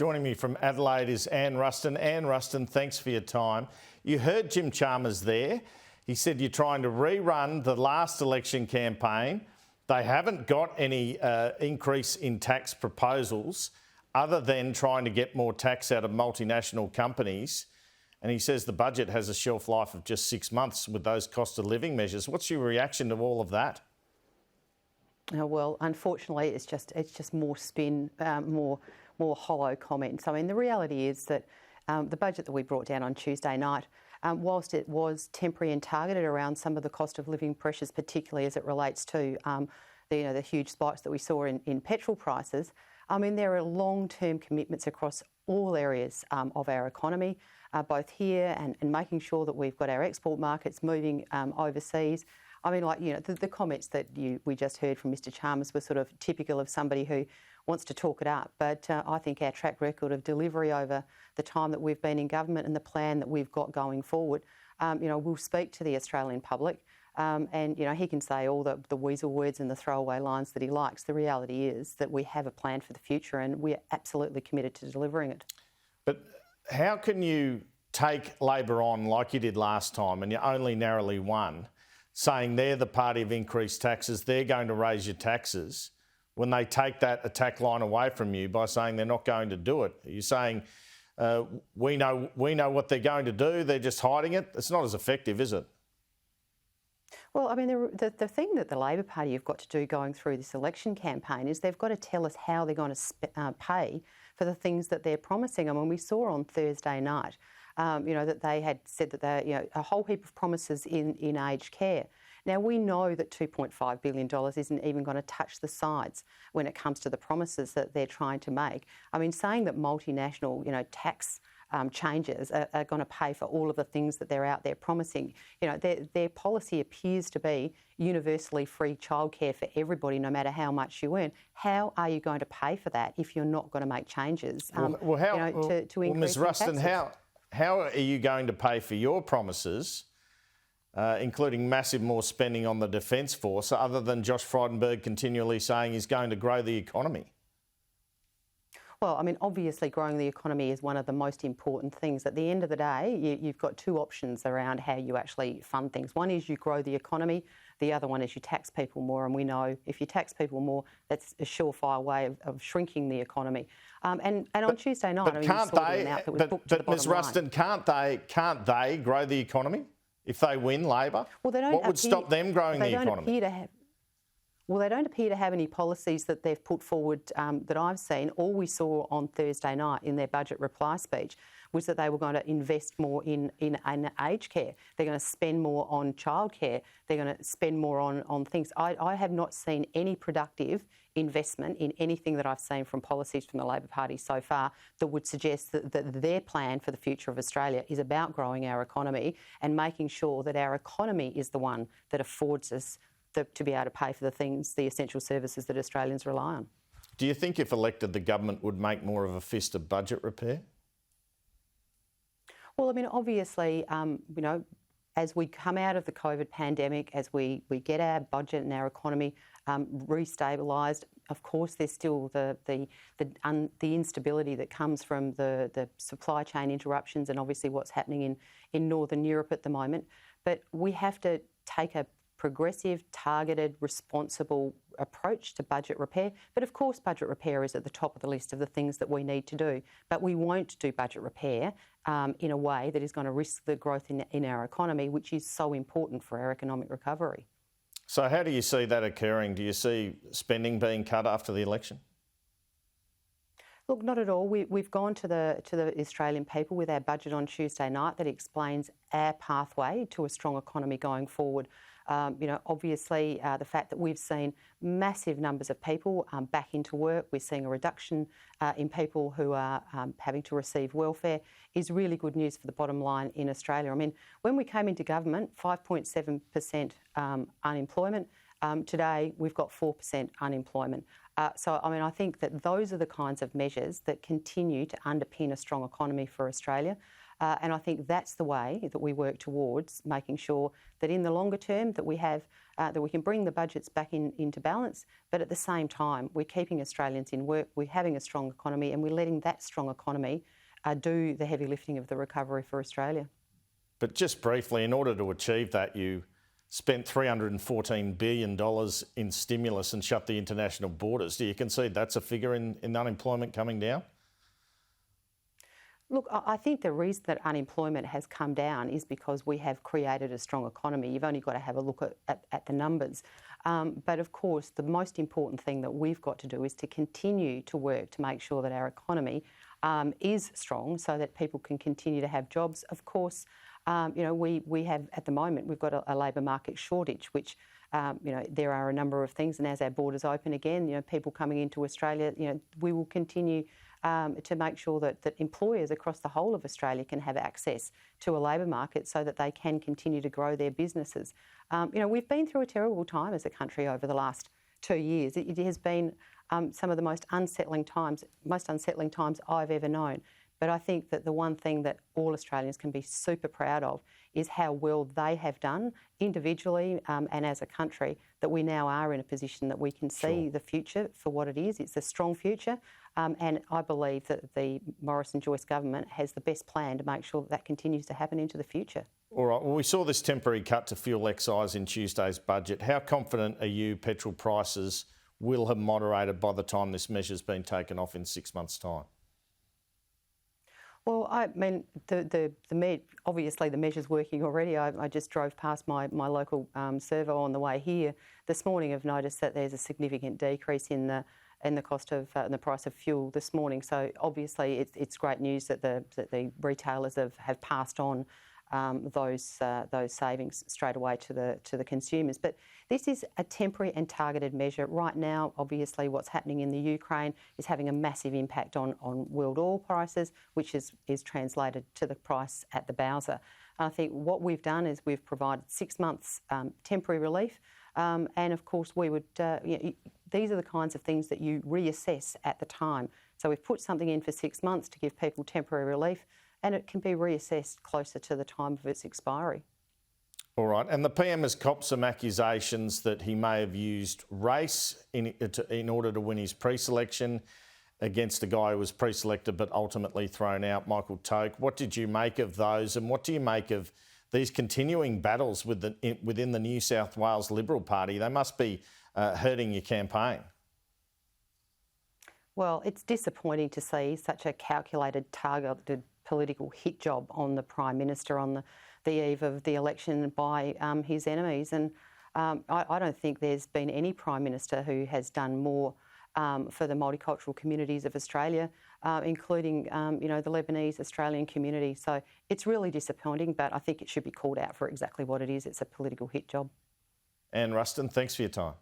Joining me from Adelaide is Anne Ruston. Anne Ruston, thanks for your time. You heard Jim Chalmers there. He said you're trying to rerun the last election campaign. They haven't got any increase in tax proposals other than trying to get more tax out of multinational companies. And he says the budget has a shelf life of just 6 months with those cost of living measures. What's your reaction to all of that? Well, unfortunately, it's just more spin, more hollow comments. I mean, the reality is that the budget that we brought down on Tuesday night, whilst it was temporary and targeted around some of the cost of living pressures, particularly as it relates to the huge spikes that we saw in petrol prices, I mean, there are long-term commitments across all areas of our economy, both here and making sure that we've got our export markets moving overseas. I mean, the comments that we just heard from Mr Chalmers were sort of typical of somebody who wants to talk it up. But I think our track record of delivery over the time that we've been in government and the plan that we've got going forward, will speak to the Australian public. And he can say all the weasel words and the throwaway lines that he likes. The reality is that we have a plan for the future and we're absolutely committed to delivering it. But how can you take Labor on like you did last time and you only narrowly won, saying they're the party of increased taxes, they're going to raise your taxes, when they take that attack line away from you by saying they're not going to do it? You're saying, we know what they're going to do, they're just hiding it. It's not as effective, is it? Well, I mean, the thing that the Labor Party have got to do going through this election campaign is they've got to tell us how they're going to pay for the things that they're promising. I mean, we saw on Thursday night, that they had said that they, a whole heap of promises in aged care. Now, we know that $2.5 billion isn't even going to touch the sides when it comes to the promises that they're trying to make. I mean, saying that multinational, tax changes are going to pay for all of the things that they're out there promising. Their policy appears to be universally free childcare for everybody, no matter how much you earn. How are you going to pay for that if you're not going to make changes to increase Ms Ruston, taxes? how are you going to pay for your promises, including massive more spending on the Defence Force, other than Josh Frydenberg continually saying he's going to grow the economy? Well, I mean, obviously growing the economy is one of the most important things. At the end of the day, you've got two options around how you actually fund things. One is you grow the economy. The other one is you tax people more. And we know if you tax people more, that's a surefire way of shrinking the economy. And on Tuesday night, you saw the amount that was booked to the bottom line. Ms Ruston, can't they grow the economy if they win Labor? Well, they don't. What would stop them growing the economy? They don't appear to have any policies that they've put forward that I've seen. All we saw on Thursday night in their budget reply speech was that they were going to invest more in aged care. They're going to spend more on childcare. They're going to spend more on things. I have not seen any productive investment in anything that I've seen from policies from the Labor Party so far that would suggest that their plan for the future of Australia is about growing our economy and making sure that our economy is the one that affords us to be able to pay for the things, the essential services that Australians rely on. Do you think if elected the government would make more of a fist of budget repair? Well, I mean, obviously, as we come out of the COVID pandemic, as we get our budget and our economy restabilised, of course, there's still the instability that comes from the supply chain interruptions and obviously what's happening in Northern Europe at the moment. But we have to take a progressive, targeted, responsible approach to budget repair. But of course, budget repair is at the top of the list of the things that we need to do. But we won't do budget repair in a way that is going to risk the growth in our economy, which is so important for our economic recovery. So how do you see that occurring? Do you see spending being cut after the election? Look, not at all. We've gone to the Australian people with our budget on Tuesday night that explains our pathway to a strong economy going forward. Obviously, the fact that we've seen massive numbers of people back into work, we're seeing a reduction in people who are having to receive welfare is really good news for the bottom line in Australia. I mean, when we came into government, 5.7% unemployment. Today, we've got 4% unemployment. So, I mean, I think that those are the kinds of measures that continue to underpin a strong economy for Australia. And I think that's the way that we work towards making sure that in the longer term that we have that we can bring the budgets back into balance, but at the same time we're keeping Australians in work, we're having a strong economy, and we're letting that strong economy do the heavy lifting of the recovery for Australia. But just briefly, in order to achieve that, you spent $314 billion in stimulus and shut the international borders. Do you concede that's a figure in unemployment coming down? Look, I think the reason that unemployment has come down is because we have created a strong economy. You've only got to have a look at the numbers. But of course, the most important thing that we've got to do is to continue to work to make sure that our economy is strong so that people can continue to have jobs. Of course, we have, at the moment, we've got a labour market shortage, which, there are a number of things. And as our borders open again, people coming into Australia, we will continue to make sure that employers across the whole of Australia can have access to a labour market so that they can continue to grow their businesses. We've been through a terrible time as a country over the last 2 years. It has been some of the most unsettling times I've ever known. But I think that the one thing that all Australians can be super proud of is how well they have done individually and as a country, that we now are in a position that we can see the future for what it is. It's a strong future. And I believe that the Morrison-Joyce government has the best plan to make sure that continues to happen into the future. All right, well, we saw this temporary cut to fuel excise in Tuesday's budget. How confident are you petrol prices will have moderated by the time this measure's been taken off in 6 months' time? Well, I mean, obviously the measure's working already. I just drove past my local servo on the way here this morning. I've noticed that there's a significant decrease in the cost of in the price of fuel this morning. So obviously it's great news that the retailers have passed on those savings straight away to the consumers. But this is a temporary and targeted measure. Right now, obviously, what's happening in the Ukraine is having a massive impact on world oil prices, which is translated to the price at the bowser. I think what we've done is we've provided 6 months temporary relief, and of course we would. These are the kinds of things that you reassess at the time. So we've put something in for 6 months to give people temporary relief, and it can be reassessed closer to the time of its expiry. All right, and the PM has copped some accusations that he may have used race in order to win his pre-selection against a guy who was pre-selected but ultimately thrown out, Michael Toke. What did you make of those, and what do you make of these continuing battles within the New South Wales Liberal Party? They must be hurting your campaign. Well, it's disappointing to see such a calculated, targeted political hit job on the Prime Minister on the eve of the election by his enemies. And I don't think there's been any Prime Minister who has done more for the multicultural communities of Australia, including the Lebanese Australian community. So it's really disappointing, but I think it should be called out for exactly what it is. It's a political hit job. Anne Ruston, thanks for your time.